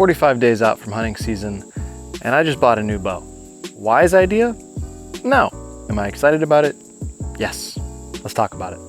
45 days out from hunting season, and I just bought a new bow. Wise idea? No. Am I excited about it? Yes. Let's talk about it.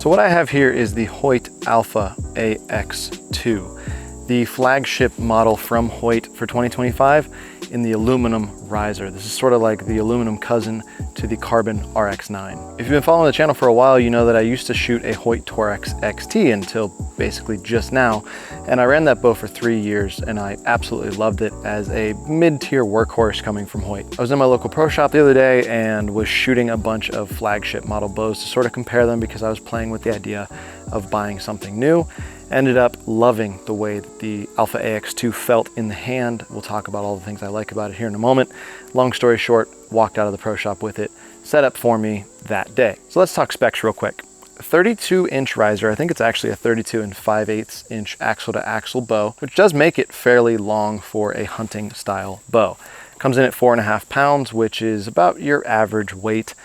So what I have here is the Hoyt Alpha AX-2, the flagship model from Hoyt for 2025 in the aluminum riser. This is sort of like the aluminum cousin to the carbon RX-9. If you've been following the channel for a while, you know that I used to shoot a Hoyt Torrex XT until basically just now, and I ran that bow for 3 years and I absolutely loved it as a mid-tier workhorse coming from Hoyt. I was in my local pro shop the other day and was shooting a bunch of flagship model bows to sort of compare them because I was playing with the idea of buying something new. Ended up loving the way that the Alpha AX-2 felt in the hand. We'll talk about all the things I like about it here in a moment. Long story short, walked out of the pro shop with it, set up for me that day. So let's talk specs real quick. 32-inch riser. I think it's actually a 32 5/8 inch axle to axle bow, which does make it fairly long for a hunting style bow. Comes in at 4.5 pounds, which is about your average weight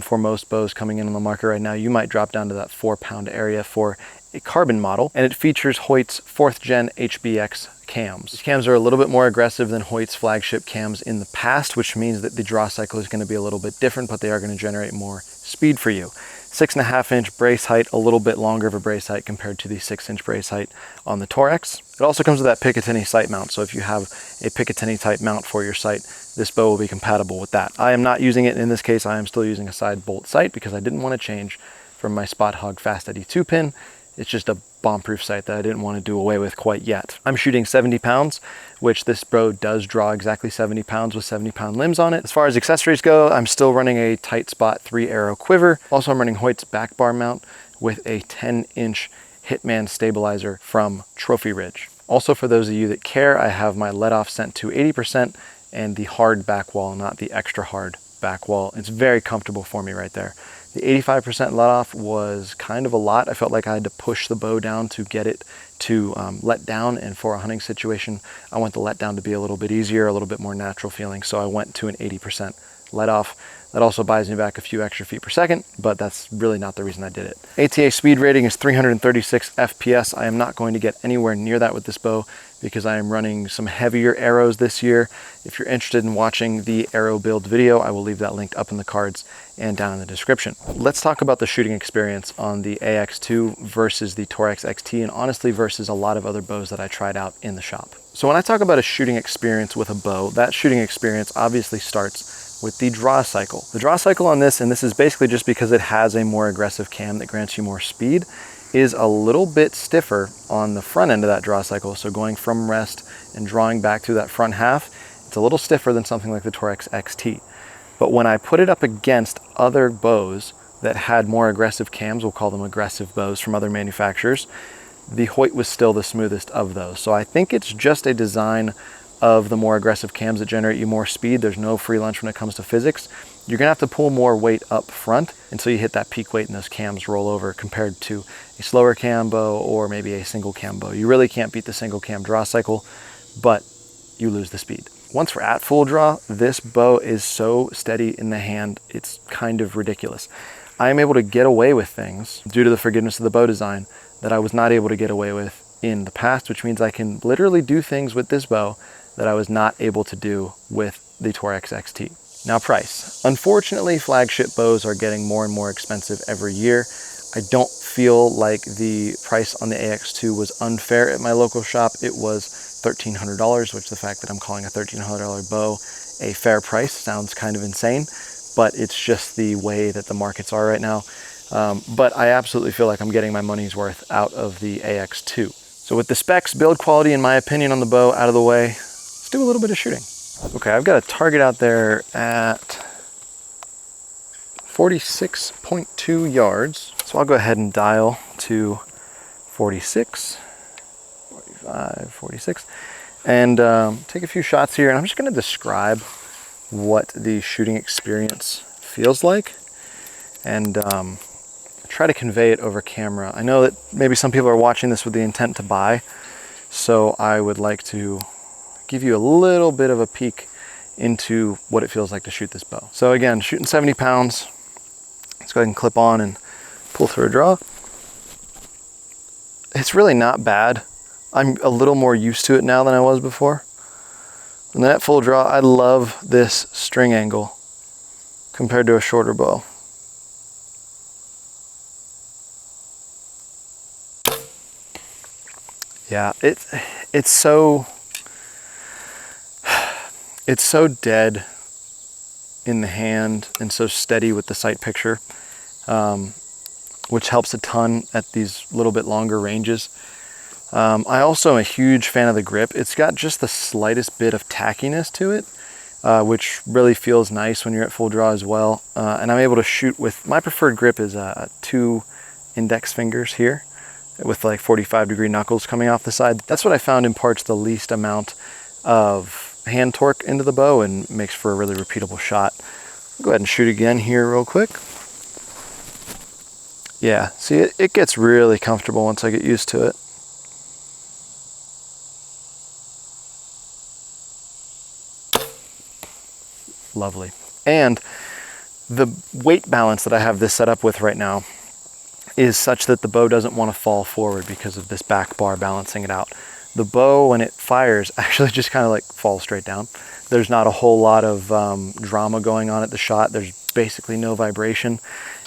for most bows coming in on the market right now. You might drop down to that 4-pound area for a carbon model, and it features Hoyt's 4th gen HBX cams. These cams are a little bit more aggressive than Hoyt's flagship cams in the past, which means that the draw cycle is going to be a little bit different, but they are going to generate more speed for you. 6.5-inch brace height, a little bit longer of a brace height compared to the 6-inch brace height on the Torrex. It also comes with that Picatinny sight mount, so if you have a Picatinny type mount for your sight, this bow will be compatible with that. I am not using it in this case. I am still using a side bolt sight because I didn't want to change from my Spot Hog Fast Eddy 2-pin. It's just a bomb-proof sight that I didn't want to do away with quite yet. I'm shooting 70 pounds, which this bow does draw exactly 70 pounds with 70-pound limbs on it. As far as accessories go, I'm still running a tight spot 3-arrow quiver. Also, I'm running Hoyt's back bar mount with a 10-inch Hitman stabilizer from Trophy Ridge. Also, for those of you that care, I have my let-off sent to 80% and the hard back wall, not the extra hard back wall. It's very comfortable for me right there. The 85% let off was kind of a lot. I felt like I had to push the bow down to get it to let down, and for a hunting situation, I want the let down to be a little bit easier, a little bit more natural feeling, so I went to an 80% let off. That also buys me back a few extra feet per second, but that's really not the reason I did it. ATA speed rating is 336 FPS. I am not going to get anywhere near that with this bow because I am running some heavier arrows this year. If you're interested in watching the arrow build video, I will leave that linked up in the cards and down in the description. Let's talk about the shooting experience on the AX-2 versus the Torrex XT, and honestly versus a lot of other bows that I tried out in the shop. So when I talk about a shooting experience with a bow, that shooting experience obviously starts with the draw cycle. The draw cycle on this, and this is basically just because it has a more aggressive cam that grants you more speed, is a little bit stiffer on the front end of that draw cycle. So going from rest and drawing back through that front half, it's a little stiffer than something like the Torrex XT. But when I put it up against other bows that had more aggressive cams, we'll call them aggressive bows from other manufacturers, the Hoyt was still the smoothest of those. So I think it's just a design of the more aggressive cams that generate you more speed. There's no free lunch when it comes to physics. You're gonna have to pull more weight up front until you hit that peak weight and those cams roll over compared to a slower cam bow or maybe a single cam bow. You really can't beat the single cam draw cycle, but you lose the speed. Once we're at full draw, this bow is so steady in the hand, it's kind of ridiculous. I am able to get away with things due to the forgiveness of the bow design that I was not able to get away with in the past, which means I can literally do things with this bow that I was not able to do with the Torrex XT. Now, price. Unfortunately, flagship bows are getting more and more expensive every year. I don't feel like the price on the AX-2 was unfair at my local shop. It was $1,300, which the fact that I'm calling a $1,300 bow a fair price sounds kind of insane, but it's just the way that the markets are right now. But I absolutely feel like I'm getting my money's worth out of the AX-2. So with the specs, build quality, in my opinion, on the bow out of the way, let's do a little bit of shooting. Okay, I've got a target out there at 46.2 yards. So I'll go ahead and dial to 46, 45, 46, and take a few shots here. And I'm just gonna describe what the shooting experience feels like and try to convey it over camera. I know that maybe some people are watching this with the intent to buy, so I would like to give you a little bit of a peek into what it feels like to shoot this bow. So again, shooting 70 pounds. Let's go ahead and clip on and pull through a draw. it's really not bad. I'm a little more used to it now than I was before. And then at full draw, I love this string angle compared to a shorter bow. Yeah, it's so dead in the hand and so steady with the sight picture, which helps a ton at these little bit longer ranges. I also am a huge fan of the grip. It's got just the slightest bit of tackiness to it, which really feels nice when you're at full draw as well. And I'm able to shoot with, my preferred grip is 2 index fingers here with like 45-degree knuckles coming off the side. That's what I found imparts the least amount of hand torque into the bow and makes for a really repeatable shot. I'll go ahead and shoot again here real quick. Yeah, see, it gets really comfortable once I get used to it. Lovely. And the weight balance that I have this set up with right now is such that the bow doesn't want to fall forward because of this back bar balancing it out. The bow, when it fires, actually just kind of like falls straight down. There's not a whole lot of drama going on at the shot. There's basically no vibration,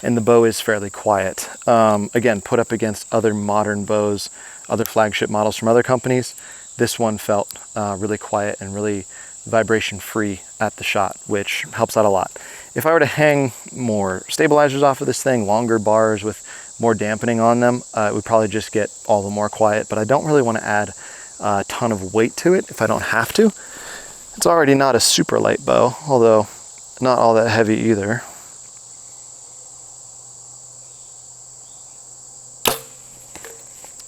and the bow is fairly quiet. Again, put up against other modern bows, other flagship models from other companies, this one felt really quiet and really vibration free at the shot, which helps out a lot. If I were to hang more stabilizers off of this thing, longer bars with more dampening on them, it would probably just get all the more quiet, but I don't really want to add a ton of weight to it if I don't have to. It's already not a super light bow, although not all that heavy either.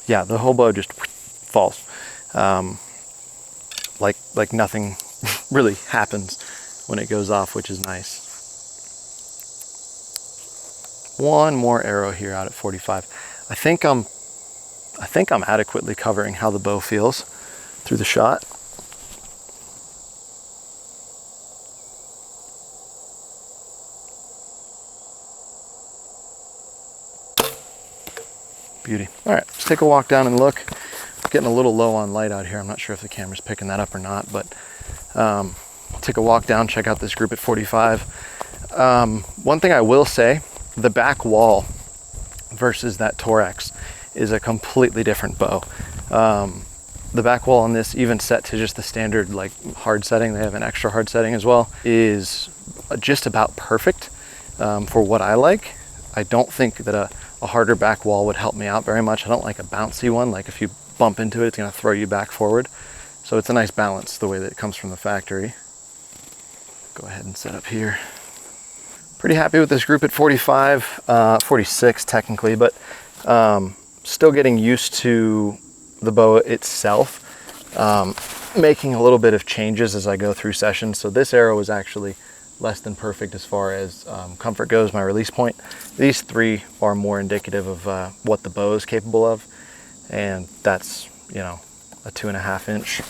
Yeah, the whole bow just falls. Like nothing really happens when it goes off, which is nice. One more arrow here out at 45. I think I'm adequately covering how the bow feels through the shot. Beauty. All right, let's take a walk down and look. Getting a little low on light out here. I'm not sure if the camera's picking that up or not, but take a walk down, check out this group at 45. One thing I will say, the back wall versus that Torrex is a completely different bow. The back wall on this, even set to just the standard like hard setting, they have an extra hard setting as well, is just about perfect for what I like. I don't think that a harder back wall would help me out very much. I don't like a bouncy one, like if you bump into it, it's gonna throw you back forward. So it's a nice balance the way that it comes from the factory. Go ahead and set up here. Pretty happy with this group at 45, 46 technically, but still getting used to the bow itself, making a little bit of changes as I go through sessions. So this arrow is actually less than perfect as far as comfort goes, my release point. These three are more indicative of what the bow is capable of, and that's, you know, a 2.5 inch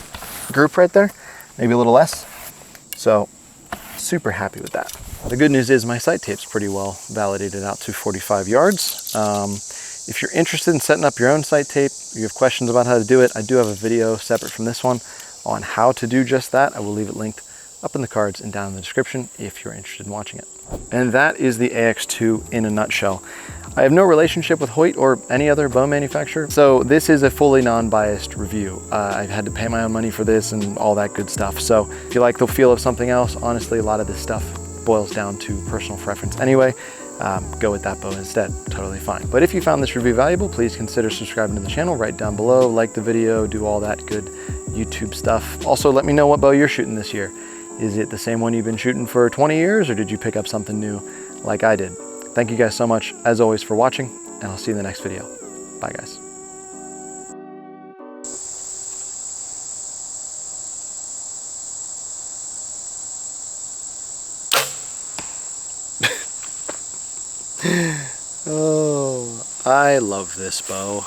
group right there, maybe a little less. So super happy with that. The good news is my sight tape's pretty well validated out to 45 yards. If you're interested in setting up your own sight tape, you have questions about how to do it, I do have a video separate from this one on how to do just that. I will leave it linked up in the cards and down in the description if you're interested in watching it. And that is the AX-2 in a nutshell. I have no relationship with Hoyt or any other bow manufacturer, so this is a fully non-biased review. I've had to pay my own money for this and all that good stuff. So if you like the feel of something else, honestly, a lot of this stuff boils down to personal preference anyway. Go with that bow instead, totally fine. But if you found this review valuable, please consider subscribing to the channel right down below, like the video, do all that good YouTube stuff. Also, let me know what bow you're shooting this year. Is it the same one you've been shooting for 20 years, or did you pick up something new like I did? Thank you guys so much, as always, for watching, and I'll see you in the next video. Bye, guys. Oh, I love this bow.